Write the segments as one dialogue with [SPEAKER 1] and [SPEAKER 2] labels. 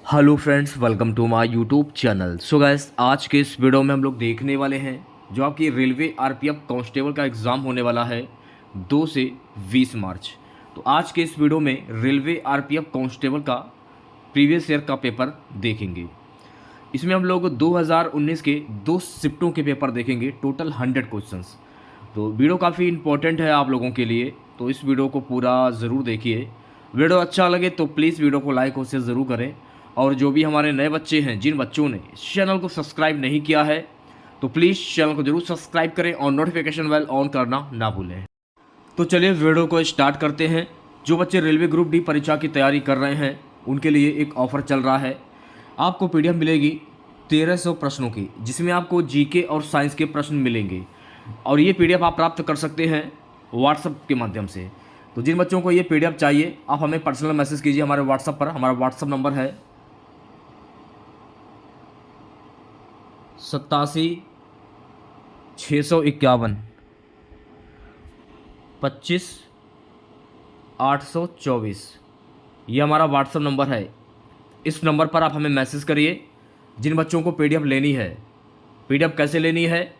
[SPEAKER 1] Hello friends, welcome to my YouTube channel. So guys, आज के इस वीडियो में हम लोग देखने वाले हैं जो आपकी रेलवे आरपीएफ कांस्टेबल का एग्ज़ाम होने वाला है 2 से 20 मार्च। तो आज के इस वीडियो में रेलवे आरपीएफ कांस्टेबल का प्रीवियस ईयर का पेपर देखेंगे। इसमें हम लोग 2019 के 2 शिफ्टों के पेपर देखेंगे, टोटल 100 क्वेश्चंस। तो वीडियो काफ़ी इंपॉर्टेंट है आप लोगों के लिए, तो इस वीडियो को पूरा ज़रूर देखिए। वीडियो अच्छा लगे तो प्लीज़ वीडियो को लाइक और शेयर ज़रूर करें। और जो भी हमारे नए बच्चे हैं, जिन बच्चों ने इस चैनल को सब्सक्राइब नहीं किया है, तो प्लीज़ चैनल को जरूर सब्सक्राइब करें और नोटिफिकेशन बेल ऑन करना ना भूलें। तो चलिए वीडियो को स्टार्ट करते हैं। जो बच्चे रेलवे ग्रुप डी परीक्षा की तैयारी कर रहे हैं उनके लिए एक ऑफ़र चल रहा है। आपको पीडीएफ मिलेगी 1300 प्रश्नों की, जिसमें आपको जीके और साइंस के प्रश्न मिलेंगे। और ये पीडीएफ आप प्राप्त कर सकते हैं व्हाट्सएप के माध्यम से। तो जिन बच्चों को ये पीडीएफ चाहिए, आप हमें पर्सनल मैसेज कीजिए हमारे व्हाट्सएप पर। हमारा व्हाट्सएप नंबर है 87 651 25 824। ये हमारा व्हाट्सएप नंबर है। इस नंबर पर आप हमें मैसेज करिए। जिन बच्चों को पीडीएफ लेनी है, पीडीएफ कैसे लेनी है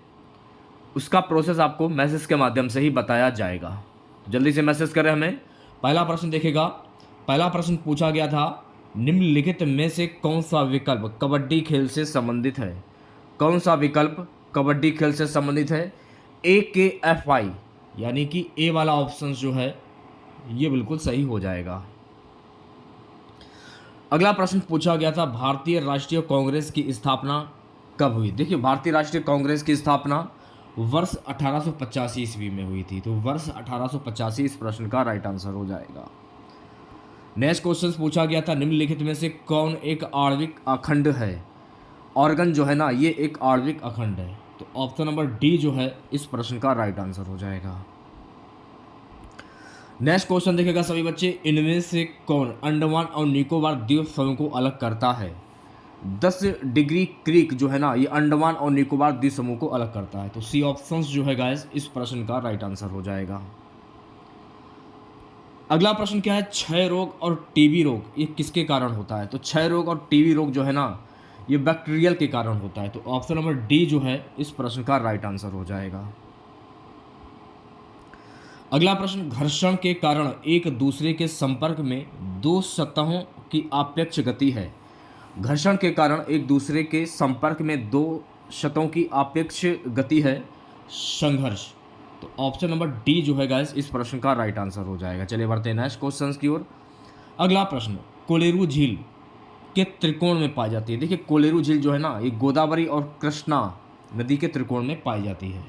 [SPEAKER 1] उसका प्रोसेस आपको मैसेज के माध्यम से ही बताया जाएगा। तो जल्दी से मैसेज करें हमें। पहला प्रश्न देखेगा। पहला प्रश्न पूछा गया था, निम्नलिखित में से कौन सा विकल्प कबड्डी खेल से संबंधित है? कौन सा विकल्प कबड्डी खेल से संबंधित है? AKFI, यानी कि ए वाला ऑप्शन जो है ये बिल्कुल सही हो जाएगा। अगला प्रश्न पूछा गया था, भारतीय राष्ट्रीय कांग्रेस की स्थापना कब हुई? देखिए, भारतीय राष्ट्रीय कांग्रेस की स्थापना वर्ष 1885 ईस्वी में हुई थी। तो वर्ष 1885 इस प्रश्न का राइट आंसर हो जाएगा। नेक्स्ट क्वेश्चन पूछा गया था, निम्नलिखित में से कौन एक आणविक अखंड है? ऑर्गन जो है ना, ये एक आणविक अखंड है। तो ऑप्शन नंबर डी जो है इस प्रश्न का राइट आंसर हो जाएगा। नेक्स्ट क्वेश्चन देखेगा सभी बच्चे, इनमें से कौन अंडमान और निकोबार द्वीप समूह को अलग करता है? 10 डिग्री क्रीक जो है ना, ये अंडमान और निकोबार द्वीप समूह को अलग करता है। तो सी ऑप्शन जो है गाइस इस प्रश्न का राइट आंसर हो जाएगा। अगला प्रश्न क्या है, क्षय रोग और टीबी रोग ये किसके कारण होता है? तो क्षय रोग और टीबी रोग जो है ना, ये बैक्टीरियल के कारण होता है। तो ऑप्शन नंबर डी जो है इस प्रश्न का राइट आंसर हो जाएगा। अगला प्रश्न, घर्षण के कारण एक दूसरे के संपर्क में दो सतहों की आपेक्ष गति है। घर्षण के कारण एक दूसरे के संपर्क में दो सतहों की आपेक्ष गति है संघर्ष। तो ऑप्शन नंबर डी जो है गाइस इस प्रश्न का राइट आंसर हो जाएगा। चलिए बढ़ते हैं नेक्स्ट क्वेश्चन की ओर। अगला प्रश्न, कोलेरू झील के त्रिकोण में पाई जाती है। देखिए, कोलेरू झील जो है ना, ये गोदावरी और कृष्णा नदी के त्रिकोण में पाई जाती है।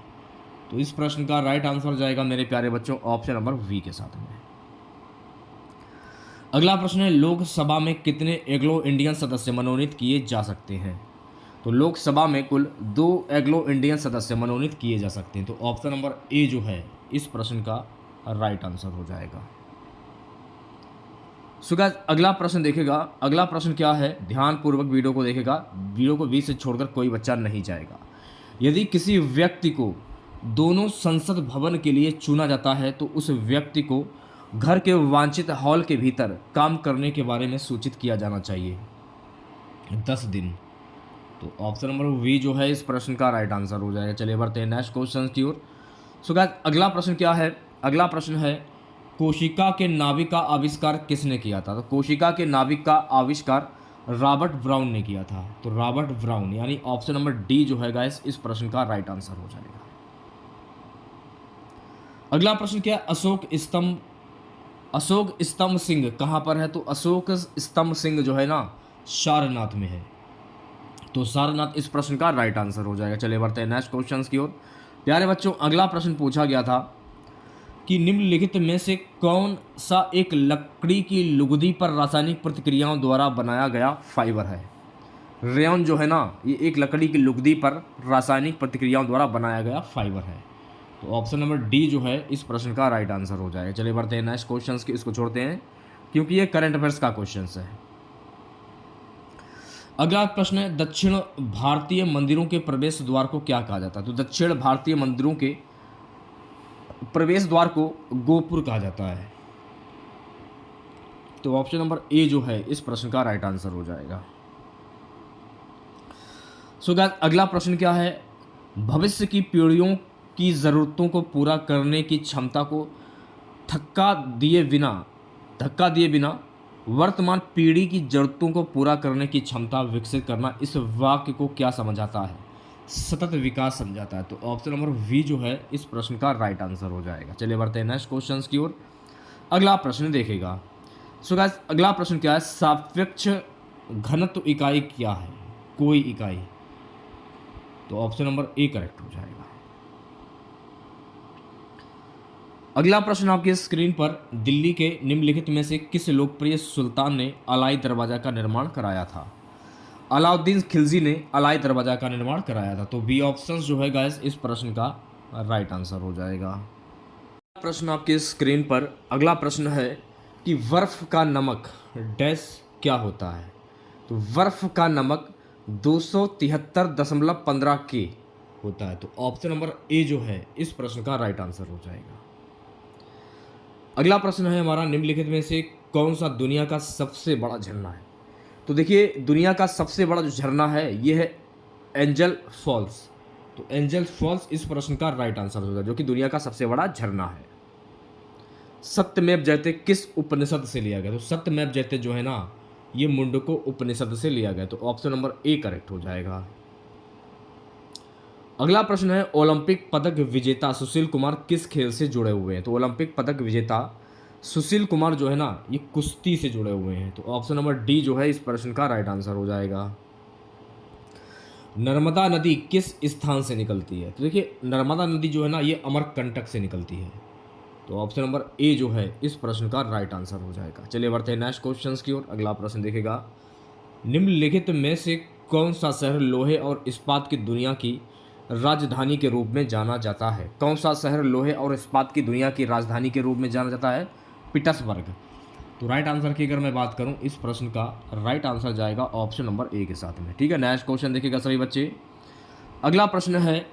[SPEAKER 1] तो इस प्रश्न का राइट आंसर हो जाएगा मेरे प्यारे बच्चों ऑप्शन नंबर वी के साथ में। अगला प्रश्न है, लोकसभा में कितने एग्लो इंडियन सदस्य मनोनीत किए जा सकते हैं? तो लोकसभा में कुल 2 एग्लो इंडियन सदस्य मनोनीत किए जा सकते हैं। तो ऑप्शन नंबर ए जो है इस प्रश्न का राइट आंसर हो जाएगा। सो गाइस, अगला प्रश्न देखेगा। अगला प्रश्न क्या है, ध्यानपूर्वक वीडियो को देखेगा। वीडियो को बीच से छोड़कर कोई बच्चा नहीं जाएगा। यदि किसी व्यक्ति को दोनों संसद भवन के लिए चुना जाता है तो उस व्यक्ति को घर के वांछित हॉल के भीतर काम करने के बारे में सूचित किया जाना चाहिए 10 दिन। तो ऑप्शन नंबर वी जो है इस प्रश्न का राइट आंसर हो जाएगा। चलिए बढ़ते हैं नेक्स्ट क्वेश्चन की ओर। सो गाइस, अगला प्रश्न क्या है? अगला प्रश्न है, कोशिका के नाभिक का आविष्कार किसने किया था? तो कोशिका के नाभिक का आविष्कार रॉबर्ट ब्राउन ने किया था। तो रॉबर्ट ब्राउन, यानी ऑप्शन नंबर डी जो है गाइस इस प्रश्न का राइट आंसर हो जाएगा। अगला प्रश्न क्या है, अशोक स्तंभ सिंह कहाँ पर है? तो अशोक स्तंभ सिंह जो है ना, सारनाथ में है। तो सारनाथ इस प्रश्न का राइट आंसर हो जाएगा। चलिए बढ़ते हैं नेक्स्ट क्वेश्चन की ओर। प्यारे बच्चों, अगला प्रश्न पूछा गया था कि निम्नलिखित में से कौन सा एक लकड़ी की लुगदी पर रासायनिक प्रतिक्रियाओं द्वारा बनाया गया फाइबर है? रेयन जो है ना, ये एक लकड़ी की लुगदी पर रासायनिक प्रतिक्रियाओं द्वारा बनाया गया फाइबर है। तो ऑप्शन नंबर डी जो है इस प्रश्न का राइट आंसर हो जाएगा। चलिए बढ़ते हैं नेक्स्ट क्वेश्चन की। इसको छोड़ते हैं क्योंकि ये करंट अफेयर्स का क्वेश्चन है। अगला प्रश्न है, दक्षिण भारतीय मंदिरों के प्रवेश द्वार को क्या कहा जाता है? तो दक्षिण भारतीय मंदिरों के प्रवेश द्वार को गोपुर कहा जाता है। तो ऑप्शन नंबर ए जो है इस प्रश्न का राइट आंसर हो जाएगा। सो गाइस अगला प्रश्न क्या है, भविष्य की पीढ़ियों की ज़रूरतों को पूरा करने की क्षमता को धक्का दिए बिना वर्तमान पीढ़ी की ज़रूरतों को पूरा करने की क्षमता विकसित करना, इस वाक्य को क्या समझाता है? सतत विकास समझाता है। तो ऑप्शन नंबर वी जो है इस प्रश्न का राइट आंसर हो जाएगा। चलिए बढ़ते हैं नेक्स्ट क्वेश्चन की ओर। अगला प्रश्न देखेगा। सो गाइस अगला प्रश्न क्या है, सापेक्ष घनत्व इकाई क्या है? कोई इकाई। तो ऑप्शन नंबर ए करेक्ट हो जाएगा। अगला प्रश्न आपकी स्क्रीन पर, दिल्ली के निम्नलिखित में से किस लोकप्रिय सुल्तान ने अलाई दरवाजा का निर्माण कराया था? अलाउद्दीन खिलजी ने अलाई दरवाजा का निर्माण कराया था। तो बी ऑप्शन जो है गाइस इस प्रश्न का राइट आंसर हो जाएगा। प्रश्न आपकी स्क्रीन पर, अगला प्रश्न है कि बर्फ का नमक डैश क्या होता है? तो बर्फ का नमक 273.15 के होता है। तो ऑप्शन नंबर ए जो है इस प्रश्न का राइट आंसर हो जाएगा। अगला प्रश्न है हमारा, निम्नलिखित में से कौन सा दुनिया का सबसे बड़ा झरना है? तो देखिए दुनिया का सबसे बड़ा जो झरना है ये है एंजल फॉल्स। तो एंजल फॉल्स इस प्रश्न का राइट आंसर होगा, जो कि दुनिया का सबसे बड़ा झरना है। सत्यमेव जयते किस उपनिषद से लिया गया? तो सत्यमेव जयते जो है ना ये मुंडको उपनिषद से लिया गया। तो ऑप्शन नंबर ए करेक्ट हो जाएगा। अगला प्रश्न है, ओलंपिक पदक विजेता सुशील कुमार किस खेल से जुड़े हुए हैं? तो ओलंपिक पदक विजेता सुशील कुमार जो है ना ये कुश्ती से जुड़े हुए हैं। तो ऑप्शन नंबर डी जो है इस प्रश्न का राइट आंसर हो जाएगा। नर्मदा नदी किस स्थान से निकलती है? तो देखिए नर्मदा नदी जो है ना ये अमरकंटक से निकलती है। तो ऑप्शन नंबर ए जो है इस प्रश्न का राइट आंसर हो जाएगा। चलिए बढ़ते हैं नेक्स्ट क्वेश्चन की ओर। अगला प्रश्न देखेगा, निम्नलिखित में से कौन सा शहर लोहे और इस्पात की दुनिया की राजधानी के रूप में जाना जाता है? कौन सा शहर लोहे और इस्पात की दुनिया की राजधानी के रूप में जाना जाता है? पीटर्सबर्ग। तो राइट आंसर की अगर मैं बात करूं इस प्रश्न का राइट आंसर जाएगा ऑप्शन नंबर ए के साथ में। ठीक है, नेक्स्ट क्वेश्चन देखिएगा सभी बच्चे। अगला प्रश्न है,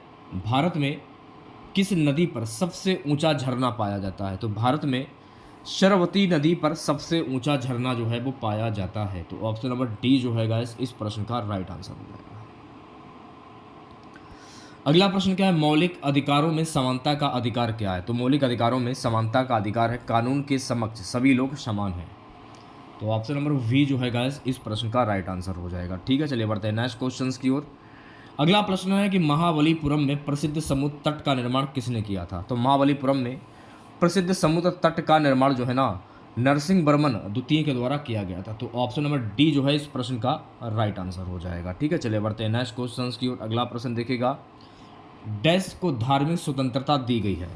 [SPEAKER 1] भारत में किस नदी पर सबसे ऊंचा झरना पाया जाता है? तो भारत में शरावती नदी पर सबसे ऊंचा झरना जो है वो पाया जाता है। तो ऑप्शन नंबर डी जो है गाइस इस प्रश्न का राइट आंसर हो जाएगा। अगला प्रश्न क्या है, मौलिक अधिकारों में समानता का अधिकार क्या है? तो मौलिक अधिकारों में समानता का अधिकार है कानून के समक्ष सभी लोग समान हैं। तो ऑप्शन नंबर वी जो है गाइस इस प्रश्न का राइट आंसर हो जाएगा। ठीक है, चलिए बढ़ते हैं नेक्स्ट क्वेश्चन की ओर। अगला प्रश्न है कि महाबलीपुरम में प्रसिद्ध समुद्र तट का निर्माण किसने किया था? तो महाबलीपुरम में प्रसिद्ध समुद्र तट का निर्माण जो है ना नरसिंहवर्मन द्वितीय के द्वारा किया गया था। तो ऑप्शन नंबर डी जो है इस प्रश्न का राइट आंसर हो जाएगा। ठीक है, चलिए बढ़ते हैं नेक्स्ट क्वेश्चन की ओर। अगला प्रश्न देखिएगा, डैश को धार्मिक स्वतंत्रता दी गई है?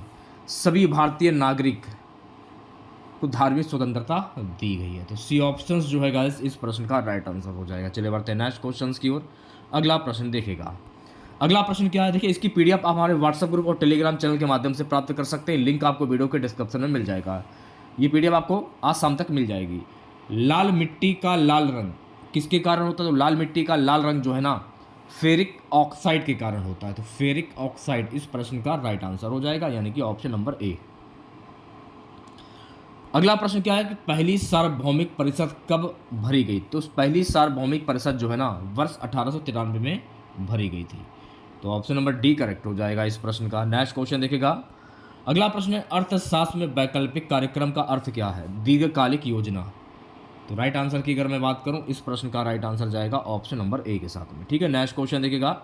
[SPEAKER 1] सभी भारतीय नागरिक को धार्मिक स्वतंत्रता दी गई है। तो सी ऑप्शन जो है गाइस इस प्रश्न का राइट आंसर हो जाएगा। चलिए बढ़ते हैं नेक्स्ट क्वेश्चन की ओर। अगला प्रश्न देखिएगा, अगला प्रश्न क्या है, देखिए इसकी पीडीएफ आप हमारे व्हाट्सएप ग्रुप और टेलीग्राम चैनल के माध्यम से प्राप्त कर सकते हैं। लिंक आपको वीडियो के डिस्क्रिप्शन में मिल जाएगा। ये पीडीएफ आपको आज शाम तक मिल जाएगी। लाल मिट्टी का लाल रंग किसके कारण होता है? तो लाल मिट्टी का लाल रंग जो है ना फेरिक ऑक्साइड के कारण होता है। तो फेरिक ऑक्साइड इस प्रश्न का राइट आंसर हो जाएगा, यानी कि ऑप्शन नंबर ए। अगला प्रश्न क्या है कि पहली सार्वभौमिक परिषद कब भरी गई? तो पहली सार्वभौमिक परिषद जो है ना वर्ष 1893 में भरी गई थी। तो ऑप्शन नंबर डी करेक्ट हो जाएगा इस प्रश्न का। नेक्स्ट क्वेश्चन देखिएगा, अगला प्रश्न है, अर्थशास्त्र में वैकल्पिक कार्यक्रम का अर्थ क्या है? दीर्घकालिक योजना। तो राइट आंसर की अगर मैं बात करूं इस प्रश्न का राइट आंसर जाएगा ऑप्शन नंबर ए के साथ में। ठीक है, नेक्स्ट क्वेश्चन देखिएगा,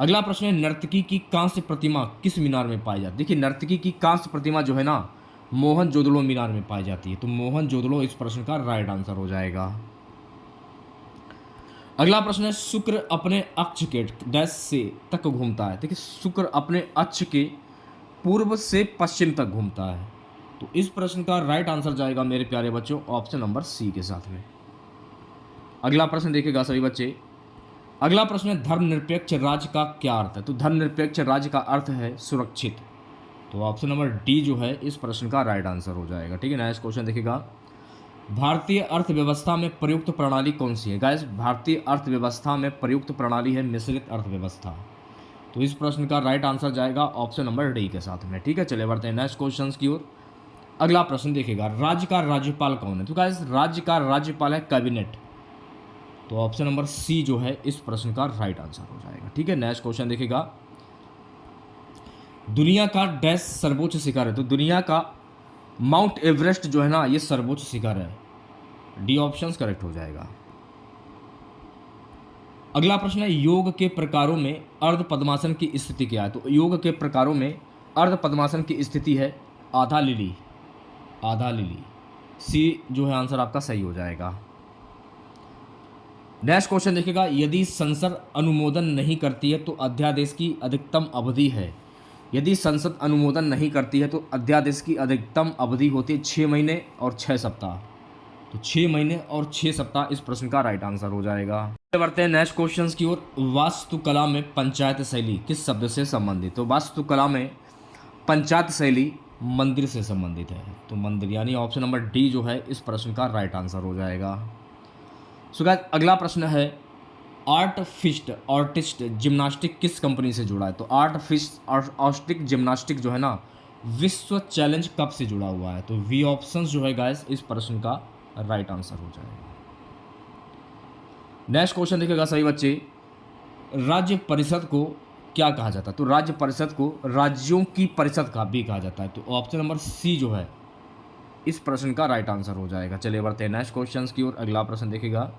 [SPEAKER 1] अगला प्रश्न है, नर्तकी की कांस्य प्रतिमा किस मीनार में पाई जाती है? देखिए नर्तकी की कांस्य प्रतिमा जो है ना मोहनजोदड़ो मीनार में पाई जाती है। तो मोहनजोदड़ो इस प्रश्न का राइट आंसर हो जाएगा। अगला प्रश्न है, शुक्र अपने अक्ष के डैश से तक घूमता है? देखिए शुक्र अपने अक्ष के पूर्व से पश्चिम तक घूमता है। तो इस प्रश्न का राइट आंसर जाएगा मेरे प्यारे बच्चों ऑप्शन नंबर सी के साथ में। अगला प्रश्न देखिएगा सभी बच्चे, अगला प्रश्न है, धर्मनिरपेक्ष राज्य का क्या अर्थ है? तो धर्मनिरपेक्ष राज्य का अर्थ है सुरक्षित। तो ऑप्शन नंबर डी जो है इस प्रश्न का राइट आंसर हो जाएगा। ठीक है, नेक्स्ट क्वेश्चन देखिएगा, भारतीय अर्थव्यवस्था में प्रयुक्त प्रणाली कौन सी है? गाइस भारतीय अर्थव्यवस्था में प्रयुक्त प्रणाली है मिश्रित अर्थव्यवस्था। तो इस प्रश्न का राइट आंसर जाएगा ऑप्शन नंबर डी के साथ में। ठीक है, चलिए बढ़ते हैं नेक्स्ट क्वेश्चन की ओर। अगला प्रश्न देखिएगा, राज्य का राज्यपाल कौन है? तो गाइस राज्य का राज्यपाल है कैबिनेट। तो ऑप्शन नंबर सी जो है इस प्रश्न का राइट आंसर हो जाएगा। ठीक है, नेक्स्ट क्वेश्चन देखिएगा, दुनिया का डैश सर्वोच्च शिखर है? तो दुनिया का माउंट एवरेस्ट जो है ना ये सर्वोच्च शिखर है। डी ऑप्शन करेक्ट हो जाएगा। अगला प्रश्न है, योग के प्रकारों में अर्ध पद्मासन की स्थिति क्या है? तो योग के प्रकारों में अर्ध पद्मासन की स्थिति है आधा लिली। आधा लिली, सी जो है आंसर आपका सही हो जाएगा। नेक्स्ट क्वेश्चन देखिएगा, यदि संसद अनुमोदन नहीं करती है तो अध्यादेश की अधिकतम अवधि है? यदि संसद अनुमोदन नहीं करती है तो अध्यादेश की अधिकतम अवधि होती है 6 महीने और 6 सप्ताह। तो 6 महीने और 6 सप्ताह इस प्रश्न का राइट आंसर हो जाएगा। बढ़ते हैं नेक्स्ट क्वेश्चन की ओर, वास्तुकला में पंचायत शैली किस शब्द से संबंधित? तो वास्तुकला में पंचायत शैली मंदिर से संबंधित है। तो मंदिर यानी ऑप्शन नंबर डी जो है इस प्रश्न का राइट आंसर हो जाएगा। सो गाइस अगला प्रश्न है, आर्टिस्ट जिम्नास्टिक किस कंपनी से जुड़ा है? तो आर्टिस्ट जिम्नास्टिक जो है ना विश्व चैलेंज कप से जुड़ा हुआ है। तो वी ऑप्शन जो है गाइस इस प्रश्न का राइट आंसर हो जाएगा। नेक्स्ट क्वेश्चन देखिएगा सभी बच्चे, राज्य परिषद को क्या कहा जाता है? तो राज्य परिषद को राज्यों की परिषद का भी कहा जाता है। तो ऑप्शन नंबर सी जो है इस प्रश्न का राइट आंसर हो जाएगा। चलिए बढ़ते हैं नेक्स्ट क्वेश्चन की ओर। अगला प्रश्न देखिएगा,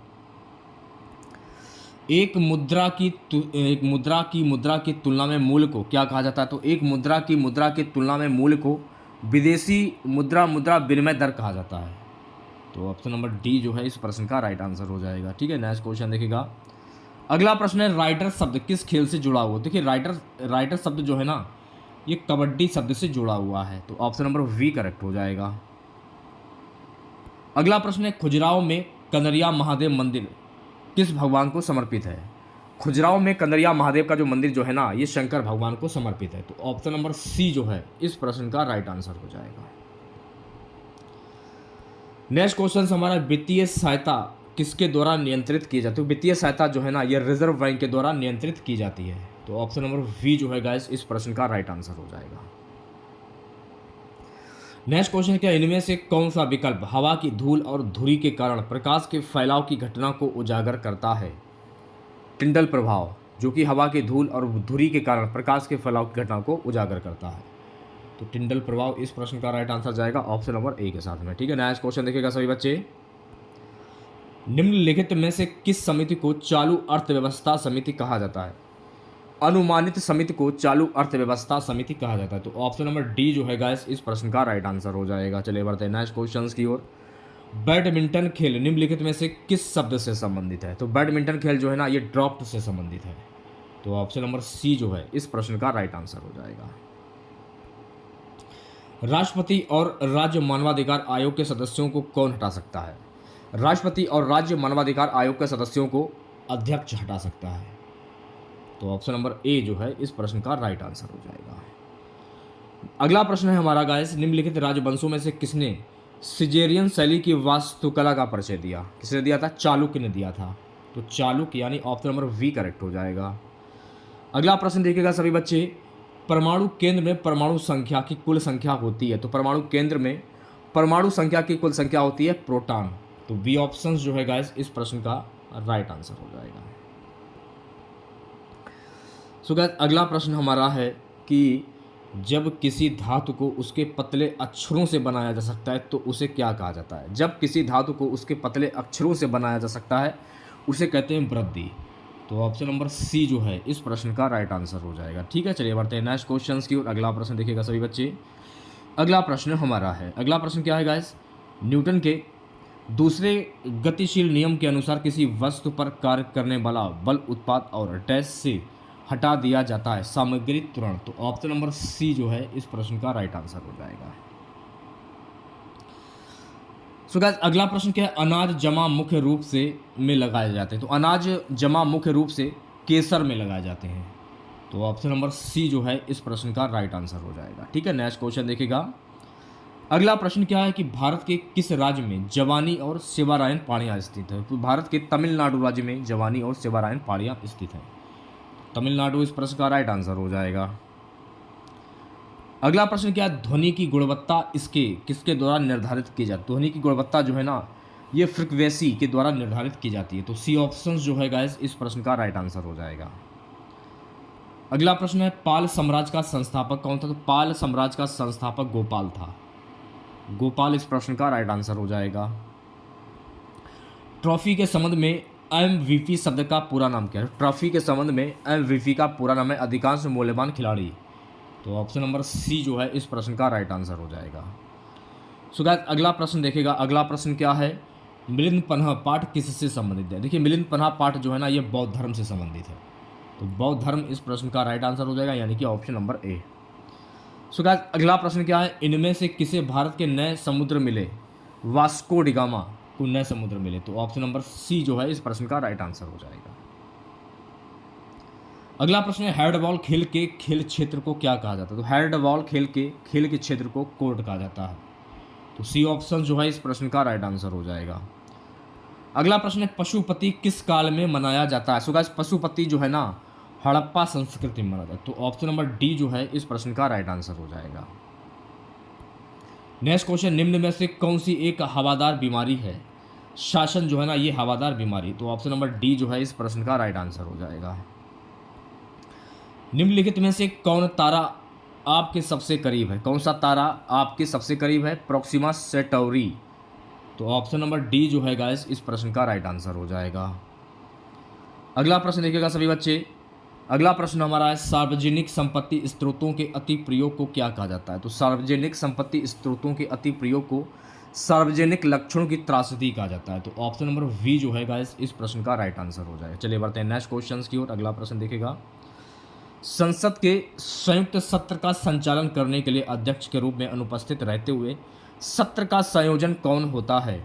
[SPEAKER 1] एक मुद्रा की तुलना में मूल्य को क्या कहा जाता है? तो एक मुद्रा की तुलना में मूल्य को विदेशी मुद्रा विनिमय दर कहा जाता है। तो ऑप्शन नंबर डी जो है इस प्रश्न का राइट आंसर हो जाएगा। ठीक है, नेक्स्ट क्वेश्चन देखिएगा, अगला प्रश्न है, राइडर शब्द किस खेल से जुड़ा हुआ? देखिए राइडर शब्द जो है ना ये कबड्डी शब्द से जुड़ा हुआ है। तो ऑप्शन नंबर वी करेक्ट हो जाएगा। अगला प्रश्न है, खजुराहो में कनरिया महादेव मंदिर किस भगवान को समर्पित है? खजुराहो में कनरिया महादेव का जो मंदिर जो है ना ये शंकर भगवान को समर्पित है। तो ऑप्शन नंबर सी जो है इस प्रश्न का राइट आंसर हो जाएगा। नेक्स्ट क्वेश्चन हमारा, वित्तीय सहायता किसके द्वारा नियंत्रित की जाती है? वित्तीय सहायता जो है ना ये रिजर्व बैंक के द्वारा नियंत्रित की जाती है। तो ऑप्शन नंबर वी जो है गाइस इस प्रश्न का राइट आंसर हो जाएगा। नेक्स्ट क्वेश्चन क्या, इनमें से कौन सा विकल्प हवा की धूल और धुरी के कारण प्रकाश के फैलाव की घटना को उजागर करता है? टिंडल प्रभाव जो कि हवा की धूल और धुरी के कारण प्रकाश के फैलाव की घटना को उजागर करता है। तो टिंडल प्रभाव इस प्रश्न का राइट आंसर जाएगा ऑप्शन नंबर ए के साथ में। ठीक है, नेक्स्ट क्वेश्चन देखिएगा सभी बच्चे, निम्नलिखित में से किस समिति को चालू अर्थव्यवस्था समिति कहा जाता है? अनुमानित समिति को चालू अर्थव्यवस्था समिति कहा जाता है। तो ऑप्शन नंबर डी जो है गाइस इस प्रश्न का राइट आंसर हो जाएगा। चलिए बढ़ते हैं नेक्स्ट क्वेश्चन की ओर। बैडमिंटन खेल निम्नलिखित में से किस शब्द से संबंधित है? तो बैडमिंटन खेल जो है ना ये ड्रॉप्ड से संबंधित है। तो ऑप्शन नंबर सी जो है इस प्रश्न का राइट आंसर हो जाएगा। राष्ट्रपति और राज्य मानवाधिकार आयोग के सदस्यों को कौन हटा सकता है? राष्ट्रपति और राज्य मानवाधिकार आयोग के सदस्यों को अध्यक्ष हटा सकता है। तो ऑप्शन नंबर ए जो है इस प्रश्न का राइट आंसर हो जाएगा। अगला प्रश्न है हमारा गाइस, निम्नलिखित राजवंशों में से किसने सिजेरियन शैली की वास्तुकला का परिचय दिया? किसने दिया था? चालुक्य ने दिया था। तो चालुक्य यानी ऑप्शन नंबर वी करेक्ट हो जाएगा। अगला प्रश्न देखिएगा सभी बच्चे, परमाणु केंद्र में परमाणु संख्या की कुल संख्या होती है। तो परमाणु केंद्र में परमाणु संख्या की कुल संख्या होती है प्रोटॉन। तो बी ऑप्शन जो है गाइस इस प्रश्न का राइट आंसर हो जाएगा। सो गाइस अगला प्रश्न हमारा है कि जब किसी धातु को उसके पतले अक्षरों से बनाया जा सकता है तो उसे क्या कहा जाता है? जब किसी धातु को उसके पतले अक्षरों से बनाया जा सकता है उसे कहते हैं वृद्धि। तो ऑप्शन नंबर सी जो है इस प्रश्न का राइट आंसर हो जाएगा। ठीक है, चलिए बढ़ते हैं नेक्स्ट क्वेश्चन की ओर। अगला प्रश्न देखिएगा सभी बच्चे, अगला प्रश्न हमारा है, अगला प्रश्न क्या है गाइस, न्यूटन के दूसरे गतिशील नियम के अनुसार किसी वस्तु पर कार्य करने वाला बल उत्पाद और डैश से हटा दिया जाता है सामग्री तुरंत। तो ऑप्शन नंबर सी जो है इस प्रश्न का राइट आंसर हो जाएगा। सो गाइस अगला प्रश्न क्या है, अनाज जमा मुख्य रूप से में लगाए जाते हैं। तो अनाज जमा मुख्य रूप से केसर में लगाए जाते हैं। तो ऑप्शन नंबर सी जो है इस प्रश्न का राइट आंसर हो जाएगा। ठीक है, नेक्स्ट क्वेश्चन देखिएगा। अगला प्रश्न क्या है कि भारत के किस राज्य में जवानी और शिवारायण पहाड़ियाँ स्थित है? तो भारत के तमिलनाडु राज्य में जवानी और शिवारायण पहाड़ियाँ स्थित हैं। तमिलनाडु इस प्रश्न का राइट आंसर हो जाएगा। अगला प्रश्न क्या है, ध्वनि की गुणवत्ता किसके द्वारा निर्धारित की जाती है? ध्वनि की गुणवत्ता जो है ना, ये फ्रीक्वेंसी के द्वारा निर्धारित की जाती है। तो सी ऑप्शन जो है गाइस इस प्रश्न का राइट आंसर हो जाएगा। अगला प्रश्न है, पाल साम्राज्य का संस्थापक कौन था? तो पाल साम्राज्य का संस्थापक गोपाल था। गोपाल इस प्रश्न का राइट आंसर हो जाएगा। ट्रॉफी के संबंध में एमवीपी शब्द का पूरा नाम क्या है? ट्रॉफी के संबंध में एमवीपी का पूरा नाम है अधिकांश मूल्यवान खिलाड़ी। तो ऑप्शन नंबर सी जो है इस प्रश्न का राइट आंसर हो जाएगा। सो गाइस अगला प्रश्न देखेगा। अगला प्रश्न क्या है, मिलिंद पन्हा पाठ किससे संबंधित है? देखिए मिलिंद पन्हा पाठ जो है ना, ये बौद्ध धर्म से संबंधित है। तो बौद्ध धर्म इस प्रश्न का राइट आंसर हो जाएगा, यानी कि option number A. So guys अगला प्रश्न क्या है, इनमें से किसे भारत के नए समुद्र मिले? वास्को डिगामा को नए समुद्र मिले। तो ऑप्शन नंबर सी जो है इस प्रश्न का राइट आंसर हो जाएगा। अगला प्रश्न है, हैंडबॉल खेल के खेल क्षेत्र को क्या कहा जाता है? तो हैंडबॉल खेल के क्षेत्र को कोर्ट कहा जाता है। तो सी ऑप्शन जो है इस प्रश्न का राइट आंसर हो जाएगा। अगला प्रश्न है, पशुपति किस काल में मनाया जाता है? सो गाइस पशुपति जो है ना, हड़प्पा संस्कृति में मनाया जाता है। तो ऑप्शन नंबर डी जो है इस प्रश्न का राइट आंसर हो जाएगा। नेक्स्ट क्वेश्चन, निम्न में से कौन सी एक हवादार बीमारी है? शासन जो है ना, ये हवादार बीमारी। तो ऑप्शन नंबर डी जो है इस प्रश्न का राइट आंसर हो जाएगा। निम्नलिखित में से कौन तारा आपके सबसे करीब है? कौन सा तारा आपके सबसे करीब है? Proxima Centauri. तो ऑप्शन नंबर डी जो है गाइस इस प्रश्न का राइट आंसर हो जाएगा। अगला प्रश्न देखिएगा सभी बच्चे। अगला प्रश्न हमारा है, सार्वजनिक संपत्ति स्रोतों के अति प्रयोग को क्या कहा जाता है? तो सार्वजनिक संपत्ति स्रोतों के अति प्रयोग को सार्वजनिक लक्षणों की त्रासदी कहा जाता है। तो ऑप्शन नंबर वी जो है गाइस इस प्रश्न का राइट आंसर हो जाएगा। चलिए बढ़ते हैं नेक्स्ट क्वेश्चन की ओर। अगला प्रश्न देखिएगा, संसद के संयुक्त सत्र का संचालन करने के लिए अध्यक्ष के रूप में अनुपस्थित रहते हुए सत्र का संयोजन कौन होता है?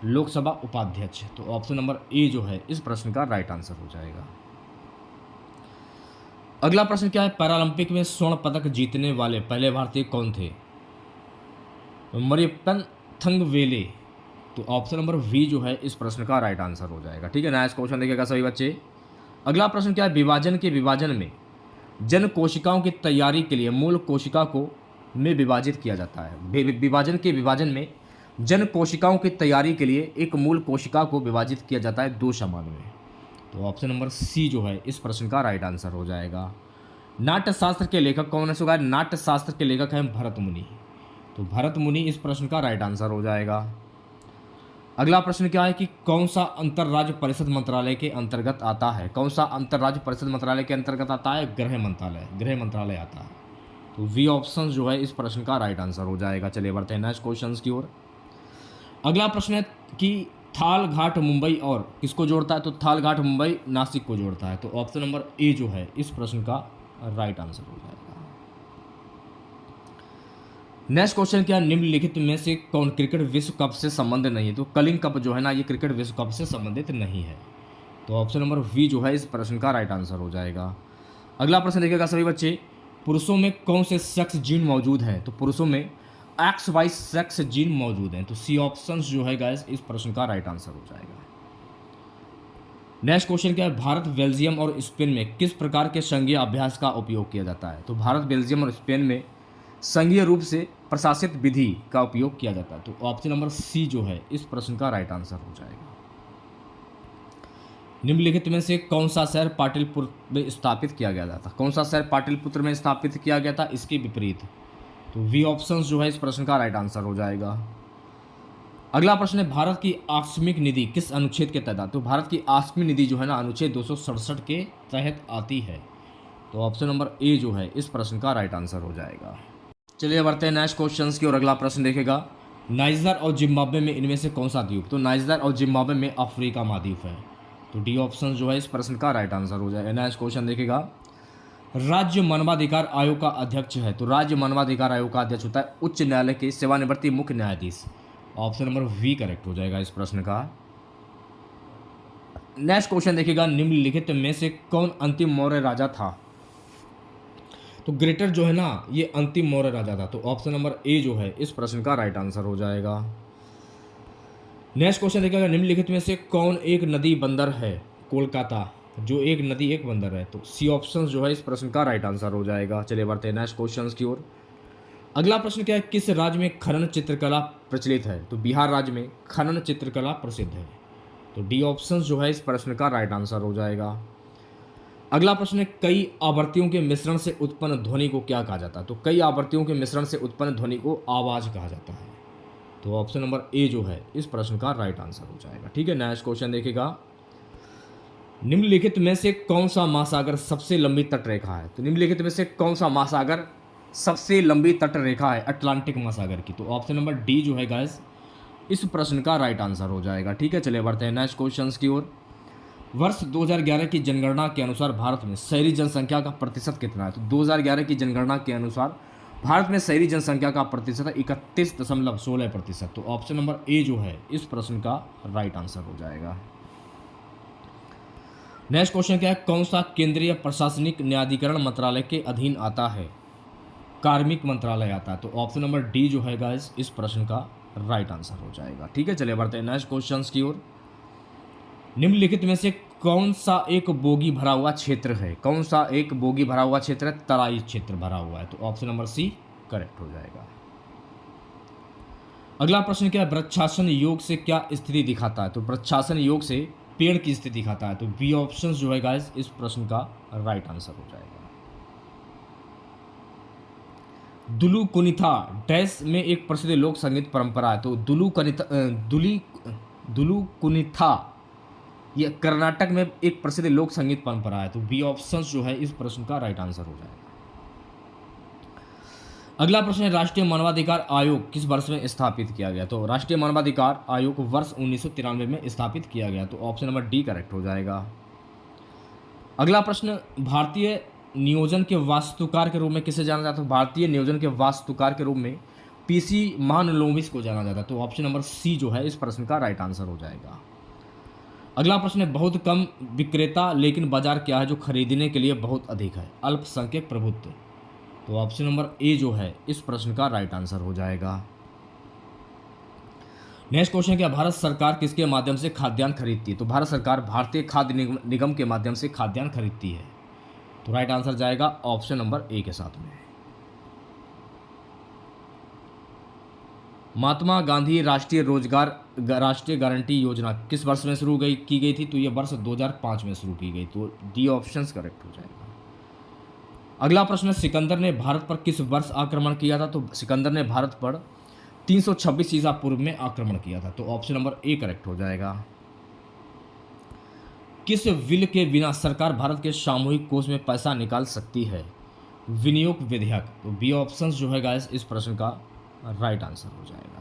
[SPEAKER 1] लोकसभा उपाध्यक्ष। तो ऑप्शन नंबर ए जो है इस प्रश्न का राइट आंसर हो जाएगा। अगला प्रश्न क्या है, पैरालंपिक में स्वर्ण पदक जीतने वाले पहले भारतीय कौन थे? मरियप्पन थंगवेले। तो ऑप्शन नंबर वी जो है इस प्रश्न का राइट आंसर हो जाएगा। ठीक है, नेक्स्ट क्वेश्चन देखिएगा सभी बच्चे। अगला प्रश्न क्या है, विभाजन में जन कोशिकाओं की तैयारी के लिए मूल कोशिका को में विभाजित किया जाता है। विभाजन में जन कोशिकाओं की तैयारी के लिए एक मूल कोशिका को विभाजित किया जाता है 2 समूह में। तो ऑप्शन नंबर सी जो है इस प्रश्न का राइट आंसर हो जाएगा। नाट्यशास्त्र के लेखक कौन है? सो गाइस नाट्यशास्त्र के लेखक हैं भरत मुनि। तो भरत मुनि इस प्रश्न का राइट आंसर हो जाएगा। अगला प्रश्न क्या है कि कौन सा अंतरराज्य परिषद मंत्रालय के अंतर्गत आता है? कौन सा अंतरराज्य परिषद मंत्रालय के अंतर्गत आता है? गृह मंत्रालय आता है। तो वी ऑप्शन जो है इस प्रश्न का राइट आंसर हो जाएगा। चलिए बढ़ते हैं नेक्स्ट क्वेश्चन की ओर। अगला प्रश्न है कि थाल घाट मुंबई और किसको जोड़ता है? तो थाल घाट मुंबई नासिक को जोड़ता है। तो ऑप्शन नंबर ए जो है इस प्रश्न का राइट आंसर हो जाएगा। नेक्स्ट क्वेश्चन क्या, निम्नलिखित में से कौन क्रिकेट विश्व कप से संबंध नहीं है? तो कलिंग कप जो है ना, ये क्रिकेट विश्व कप से संबंधित नहीं है। तो ऑप्शन नंबर वी जो है इस प्रश्न का राइट आंसर हो जाएगा। अगला प्रश्न देखिएगा सभी बच्चे, पुरुषों में कौन से सेक्स जीन मौजूद हैं? तो पुरुषों में XY सेक्स जीन मौजूद हैं। तो सी ऑप्शन जो है गाइस इस प्रश्न का राइट आंसर हो जाएगा। नेक्स्ट क्वेश्चन क्या है, भारत बेल्जियम और स्पेन में किस प्रकार के संघीय अभ्यास का उपयोग किया जाता है? तो भारत बेल्जियम और स्पेन में संघीय रूप से प्रशासित विधि का उपयोग किया जाता है। तो ऑप्शन नंबर सी जो है इस प्रश्न का राइट आंसर हो जाएगा। निम्नलिखित में से कौन सा शहर पाटलिपुत्र में स्थापित किया गया था? कौन सा शहर पाटलिपुत्र में स्थापित किया गया था? इसके विपरीत। तो वी ऑप्शन जो है इस प्रश्न का राइट आंसर हो जाएगा। अगला प्रश्न है, भारत की आकस्मिक निधि किस अनुच्छेद के तहत? तो भारत की आकस्मिक निधि जो है ना, अनुच्छेद 267 के तहत आती है। तो ऑप्शन नंबर ए जो है इस प्रश्न का राइट आंसर हो जाएगा। चलिए बढ़ते हैं नेक्स्ट क्वेश्चन की और। अगला प्रश्न देखेगा, नाइजर और जिम्बाब्वे में इनमें से कौन सा द्वीप? तो नाइजर और जिम्बाब्वे में अफ्रीका महाद्वीप है। तो डी ऑप्शन जो है इस प्रश्न का राइट आंसर हो जाएगा। नेक्स्ट क्वेश्चन देखेगा, राज्य मानवाधिकार आयोग का अध्यक्ष है? तो राज्य मानवाधिकार आयोग का अध्यक्ष होता है उच्च न्यायालय के सेवानिवृत्ति मुख्य न्यायाधीश। ऑप्शन नंबर वी करेक्ट हो जाएगा इस प्रश्न का। नेक्स्ट क्वेश्चन देखिएगा, निम्नलिखित में से कौन अंतिम मौर्य राजा था? तो ग्रेटर जो है ना, ये अंतिम मौर्य राजा था। तो ऑप्शन नंबर ए जो है इस प्रश्न का राइट आंसर हो जाएगा। नेक्स्ट क्वेश्चन देखिएगा, निम्नलिखित में से कौन एक नदी बंदर है? कोलकाता जो एक नदी एक बंदर है। तो सी ऑप्शन जो है इस प्रश्न का राइट आंसर हो जाएगा। चलिए बढ़ते हैं नेक्स्ट क्वेश्चन की ओर। अगला प्रश्न क्या है, किस राज्य में खनन चित्रकला प्रचलित है? तो बिहार राज्य में खनन चित्रकला प्रसिद्ध है। तो डी ऑप्शन जो है इस प्रश्न का राइट आंसर हो जाएगा। अगला प्रश्न है, कई आवृत्तियों के मिश्रण से उत्पन्न ध्वनि को क्या कहा जाता है? तो कई आवृत्तियों के मिश्रण से उत्पन्न ध्वनि को आवाज कहा जाता है। तो ऑप्शन नंबर ए जो है इस प्रश्न का राइट आंसर हो जाएगा। ठीक है, नेक्स्ट क्वेश्चन देखिएगा, निम्नलिखित में से कौन सा महासागर सबसे लंबी तट रेखा है? तो निम्नलिखित में से कौन सा महासागर सबसे लंबी तट रेखा है अटलांटिक महासागर की? तो ऑप्शन नंबर डी जो है गाइस इस प्रश्न का राइट आंसर हो जाएगा। ठीक है, चलिए बढ़ते हैं नेक्स्ट क्वेश्चन की ओर। वर्ष 2011 की जनगणना के अनुसार भारत में शहरी जनसंख्या का प्रतिशत कितना है? तो 2011 की जनगणना के अनुसार भारत में शहरी जनसंख्या का प्रतिशत है 31.16%। तो ऑप्शन नंबर ए जो है इस प्रश्न का राइट आंसर हो जाएगा। नेक्स्ट क्वेश्चन क्या है, कौन सा केंद्रीय प्रशासनिक न्यायाधिकरण मंत्रालय के अधीन आता है? कार्मिक मंत्रालय आता है। तो ऑप्शन नंबर डी जो है गाइस इस प्रश्न का राइट आंसर हो जाएगा। ठीक है, चलिए बढ़ते हैं नेक्स्ट क्वेश्चन की ओर। निम्नलिखित में से कौन सा एक बोगी भरा हुआ क्षेत्र है? कौन सा एक बोगी भरा हुआ क्षेत्र है? तराई क्षेत्र भरा हुआ है। तो ऑप्शन नंबर सी करेक्ट हो जाएगा। अगला प्रश्न क्या है, वृक्षासन योग से क्या स्थिति दिखाता है? तो वृक्षासन योग से पेड़ की स्थिति दिखाता है। तो बी ऑप्शन जो है गाइस इस प्रश्न का राइट आंसर हो जाएगा। दुलु कुनिथा डैश में एक प्रसिद्ध लोक संगीत परंपरा है। तो दुलु कुनिथा ये कर्नाटक में एक प्रसिद्ध लोक संगीत परंपरा है। तो बी ऑप्शन जो है इस प्रश्न का राइट आंसर हो जाएगा। अगला प्रश्न है, राष्ट्रीय मानवाधिकार आयोग किस वर्ष में स्थापित किया गया? तो राष्ट्रीय मानवाधिकार आयोग वर्ष 1993 में स्थापित किया गया। तो ऑप्शन नंबर डी करेक्ट हो जाएगा। अगला प्रश्न, भारतीय नियोजन के वास्तुकार के रूप में किसे जाना जाता है? भारतीय नियोजन के वास्तुकार के रूप में पीसी महालनोबिस को जाना जाता है। तो ऑप्शन नंबर सी जो है इस प्रश्न का राइट आंसर हो जाएगा। अगला प्रश्न है, बहुत कम विक्रेता लेकिन बाजार क्या है जो खरीदने के लिए बहुत अधिक है? अल्पसंख्यक प्रभुत्व। तो ऑप्शन नंबर ए जो है इस प्रश्न का राइट आंसर हो जाएगा। नेक्स्ट क्वेश्चन क्या, भारत सरकार किसके माध्यम से खाद्यान्न खरीदती है? तो भारत सरकार भारतीय खाद्य निगम के माध्यम से खाद्यान्न खरीदती है। तो राइट आंसर जाएगा ऑप्शन नंबर ए के साथ में। महात्मा गांधी राष्ट्रीय गारंटी योजना किस वर्ष में शुरू की गई थी? तो ये वर्ष 2005 में शुरू की गई। तो डी ऑप्शन करेक्ट हो जाएगा। अगला प्रश्न, सिकंदर ने भारत पर किस वर्ष आक्रमण किया था? तो सिकंदर ने भारत पर 326 ईसा पूर्व में आक्रमण किया था। तो ऑप्शन नंबर ए करेक्ट हो जाएगा। किस विल के बिना सरकार भारत के सामूहिक कोष में पैसा निकाल सकती है? विनियोग विधेयक। तो बी ऑप्शन जो है गाइस इस प्रश्न का राइट आंसर हो जाएगा।